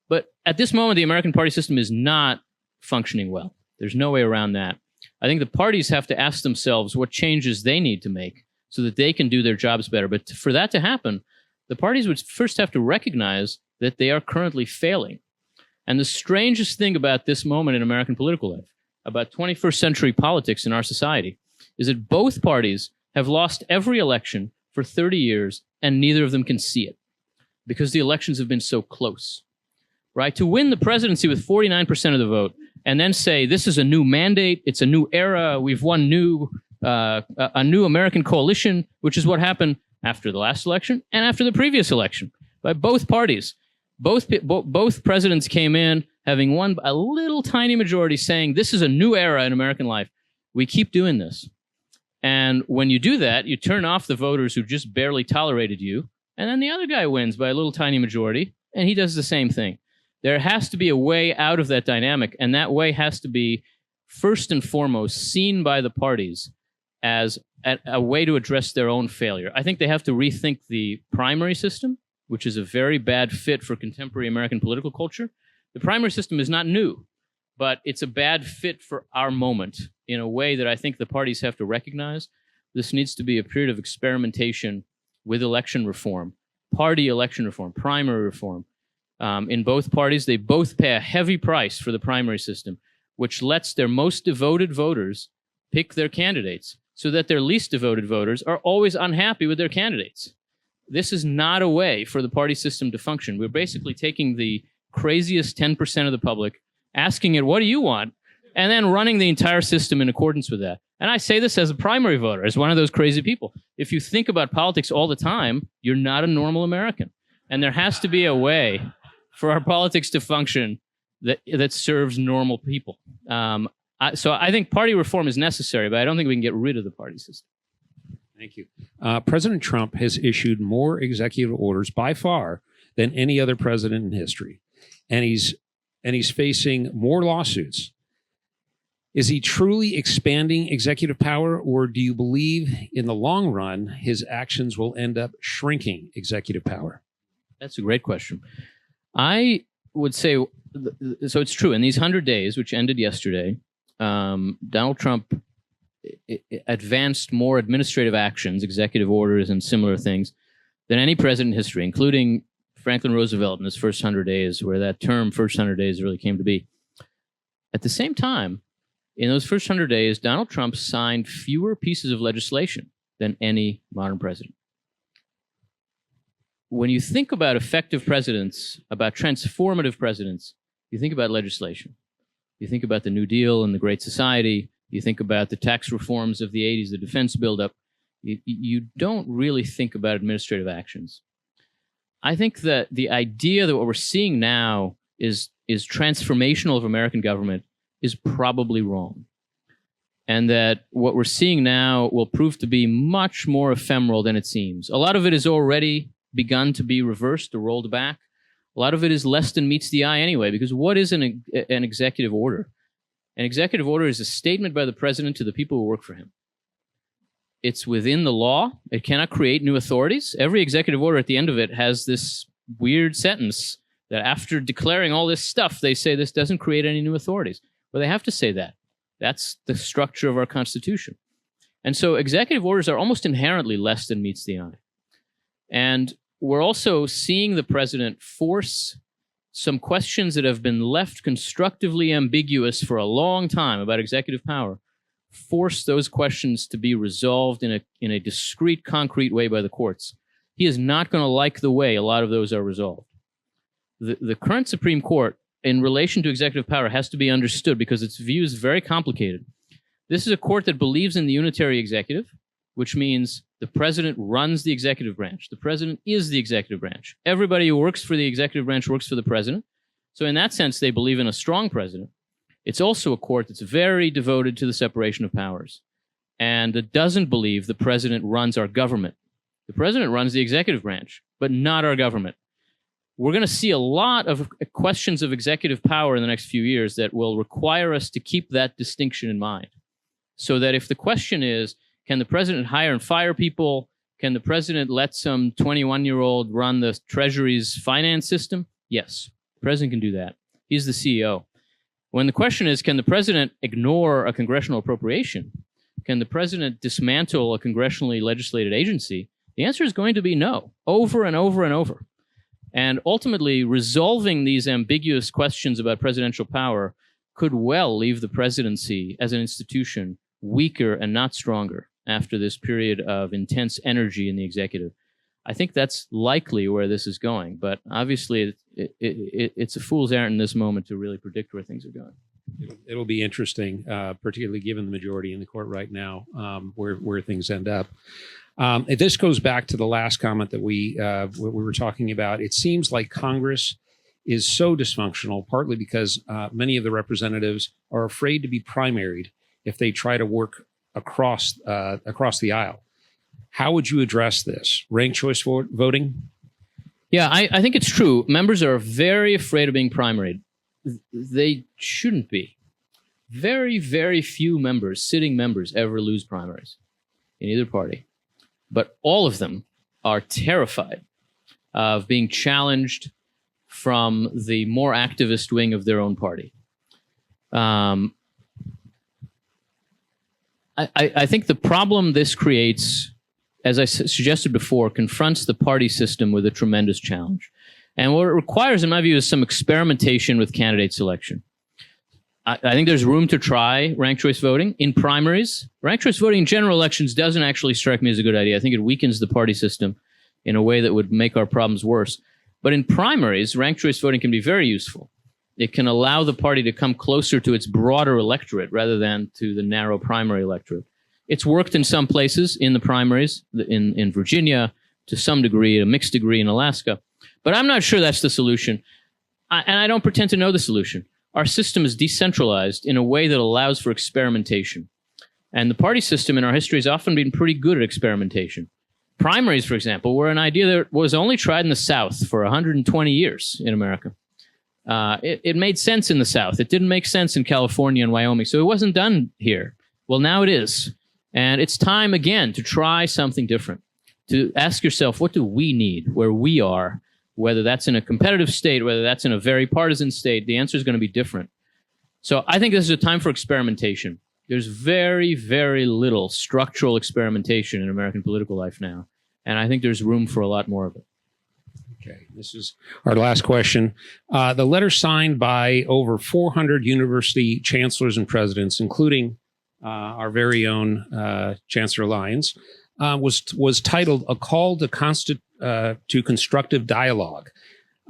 [SPEAKER 4] But at this moment, the American party system is not functioning well. There's no way around that. I think the parties have to ask themselves what changes they need to make so that they can do their jobs better. But for that to happen, the parties would first have to recognize that they are currently failing. And the strangest thing about this moment in American political life, about 21st century politics in our society, is that both parties have lost every election for 30 years, and neither of them can see it because the elections have been so close. Right? To win the presidency with 49% of the vote and then say, this is a new mandate, it's a new era, we've won a new American coalition, which is what happened after the last election and after the previous election by both parties. Both presidents came in having won a little tiny majority saying, this is a new era in American life. We keep doing this. And when you do that, you turn off the voters who just barely tolerated you, and then the other guy wins by a little tiny majority, and he does the same thing. There has to be a way out of that dynamic, and that way has to be, first and foremost, seen by the parties as a way to address their own failure. I think they have to rethink the primary system, which is a very bad fit for contemporary American political culture. The primary system is not new, but it's a bad fit for our moment in a way that I think the parties have to recognize. This needs to be a period of experimentation with election reform, party election reform, primary reform. In both parties, they both pay a heavy price for the primary system, which lets their most devoted voters pick their candidates so that their least devoted voters are always unhappy with their candidates. This is not a way for the party system to function. We're basically taking the craziest 10% of the public, asking it, what do you want? And then running the entire system in accordance with that. And I say this as a primary voter, as one of those crazy people. If you think about politics all the time, you're not a normal American. And there has to be a way for our politics to function that serves normal people. So I think party reform is necessary, but I don't think we can get rid of the party system.
[SPEAKER 5] Thank you. President Trump has issued more executive orders by far than any other president in history. And he's facing more lawsuits. Is he truly expanding executive power, or do you believe in the long run his actions will end up shrinking executive power?
[SPEAKER 4] That's a great question. I would say, so it's true, in these 100 days, which ended yesterday, Donald Trump advanced more administrative actions, executive orders, and similar things than any president in history, including Franklin Roosevelt in his first 100 days, where that term, first 100 days, really came to be. At the same time, in those first 100 days, Donald Trump signed fewer pieces of legislation than any modern president. When you think about effective presidents, about transformative presidents, you think about legislation. You think about the New Deal and the Great Society. You think about the tax reforms of the 80s, the defense buildup. You don't really think about administrative actions. I think that the idea that what we're seeing now is transformational of American government is probably wrong. And that what we're seeing now will prove to be much more ephemeral than it seems. A lot of it has already begun to be reversed or rolled back. A lot of it is less than meets the eye anyway, because what is an executive order? An executive order is a statement by the president to the people who work for him. It's within the law. It cannot create new authorities. Every executive order at the end of it has this weird sentence that after declaring all this stuff, they say this doesn't create any new authorities. Well, they have to say that. That's the structure of our Constitution. And so executive orders are almost inherently less than meets the eye. And we're also seeing the president force some questions that have been left constructively ambiguous for a long time about executive power, force those questions to be resolved in a discrete, concrete way by the courts. He is not going to like the way a lot of those are resolved. The current Supreme Court, in relation to executive power, has to be understood because its view is very complicated. This is a court that believes in the unitary executive, which means the president runs the executive branch. The president is the executive branch. Everybody who works for the executive branch works for the president. So in that sense, they believe in a strong president. It's also a court that's very devoted to the separation of powers and that doesn't believe the president runs our government. The president runs the executive branch, but not our government. We're going to see a lot of questions of executive power in the next few years that will require us to keep that distinction in mind. So that if the question is, can the president hire and fire people? Can the president let some 21-year-old run the Treasury's finance system? Yes, the president can do that. He's the CEO. When the question is, can the president ignore a congressional appropriation? Can the president dismantle a congressionally legislated agency? The answer is going to be no, over and over and over. And ultimately, resolving these ambiguous questions about presidential power could well leave the presidency as an institution weaker and not stronger after this period of intense energy in the executive. I think that's likely where this is going, but obviously it's a fool's errand in this moment to really predict where things are going.
[SPEAKER 5] It'll be interesting, particularly given the majority in the court right now, where things end up. This goes back to the last comment that we were talking about. It seems like Congress is so dysfunctional, partly because many of the representatives are afraid to be primaried if they try to work across the aisle. How would you address this? Ranked choice voting?
[SPEAKER 4] Yeah, I think it's true. Members are very afraid of being primaried. They shouldn't be. Very, very few members, sitting members, ever lose primaries in either party. But all of them are terrified of being challenged from the more activist wing of their own party. I think the problem this creates, as I suggested before, confronts the party system with a tremendous challenge. And what it requires, in my view, is some experimentation with candidate selection. I think there's room to try ranked choice voting in primaries. Ranked choice voting in general elections doesn't actually strike me as a good idea. I think it weakens the party system in a way that would make our problems worse. But in primaries, ranked choice voting can be very useful. It can allow the party to come closer to its broader electorate rather than to the narrow primary electorate. It's worked in some places in the primaries, in Virginia, to some degree, a mixed degree in Alaska. But I'm not sure that's the solution. And I don't pretend to know the solution. Our system is decentralized in a way that allows for experimentation. And the party system in our history has often been pretty good at experimentation. Primaries, for example, were an idea that was only tried in the South for 120 years in America. It made sense in the South. It didn't make sense in California and Wyoming, so it wasn't done here. Well, now it is. And it's time, again, to try something different, to ask yourself, what do we need where we are? Whether that's in a competitive state, whether that's in a very partisan state, the answer is going to be different. So I think this is a time for experimentation. There's very, very little structural experimentation in American political life now. And I think there's room for a lot more of it.
[SPEAKER 5] Okay, this is our last question. The letter signed by over 400 university chancellors and presidents, including our very own Chancellor Lyons, was titled "A Call to Constructive Dialogue."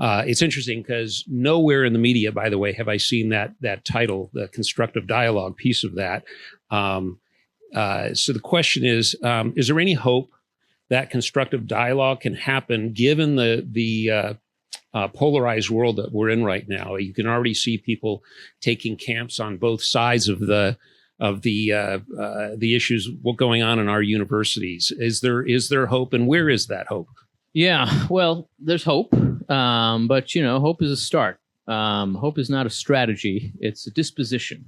[SPEAKER 5] It's interesting because nowhere in the media, by the way, have I seen that title, the constructive dialogue piece of that. So the question is there any hope that constructive dialogue can happen given the polarized world that we're in right now? You can already see people taking camps on both sides of the issues going on in our universities. Is there hope, and where is that hope?
[SPEAKER 4] Yeah, well, there's hope, but hope is a start. Hope is not a strategy; it's a disposition.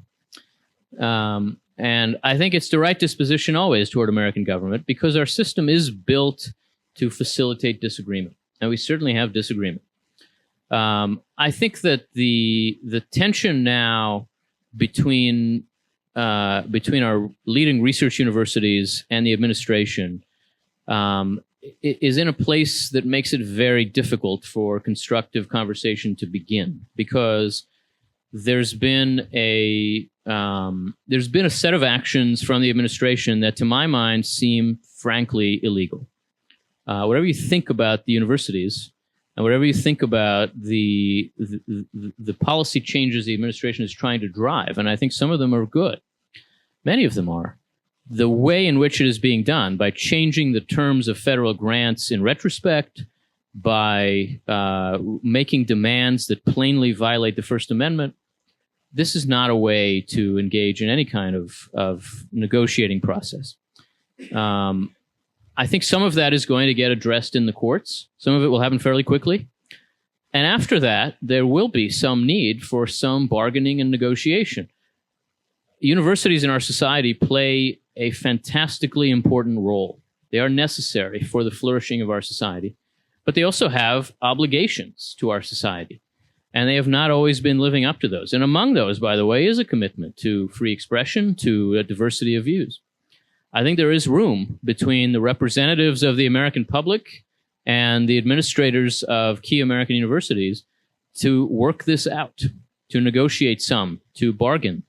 [SPEAKER 4] And I think it's the right disposition always toward American government because our system is built to facilitate disagreement, and we certainly have disagreement. I think that the tension now between our leading research universities and the administration is in a place that makes it very difficult for constructive conversation to begin, because there's been a set of actions from the administration that, to my mind, seem frankly illegal. Whatever you think about the universities, and whatever you think about the policy changes the administration is trying to drive, and I think some of them are good, many of them are, the way in which it is being done, by changing the terms of federal grants in retrospect, by making demands that plainly violate the First Amendment, this is not a way to engage in any kind of negotiating process. I think some of that is going to get addressed in the courts. Some of it will happen fairly quickly. And after that, there will be some need for some bargaining and negotiation. Universities in our society play a fantastically important role. They are necessary for the flourishing of our society, but they also have obligations to our society. And they have not always been living up to those. And among those, by the way, is a commitment to free expression, to a diversity of views. I think there is room between the representatives of the American public and the administrators of key American universities to work this out, to negotiate some, to bargain.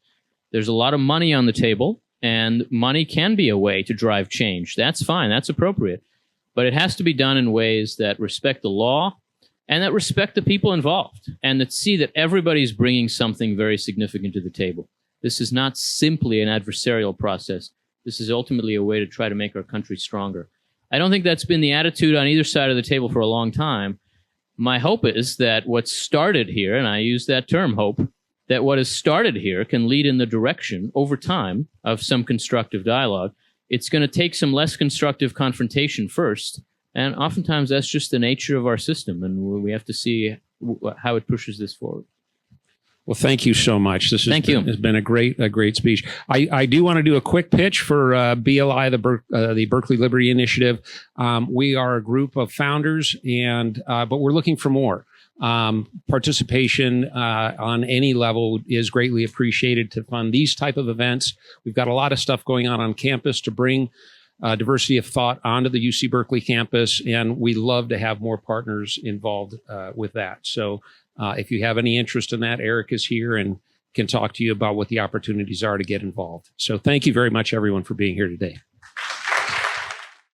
[SPEAKER 4] There's a lot of money on the table, and money can be a way to drive change. That's fine. That's appropriate. But it has to be done in ways that respect the law and that respect the people involved, and that see that everybody's bringing something very significant to the table. This is not simply an adversarial process. This is ultimately a way to try to make our country stronger. I don't think that's been the attitude on either side of the table for a long time. My hope is that what's started here, and I use that term hope, that what has started here can lead in the direction over time of some constructive dialogue. It's going to take some less constructive confrontation first, and oftentimes that's just the nature of our system, and we have to see how it pushes this forward.
[SPEAKER 5] Well, thank you so much. This has been a great speech. I do want to do a quick pitch for BLI, the Berkeley Liberty Initiative. We are a group of founders, but we're looking for more. Participation on any level is greatly appreciated to fund these type of events. We've got a lot of stuff going on campus to bring diversity of thought onto the UC Berkeley campus, and we love to have more partners involved with that. So if you have any interest in that, Eric is here and can talk to you about what the opportunities are to get involved. So thank you very much, everyone, for being here today.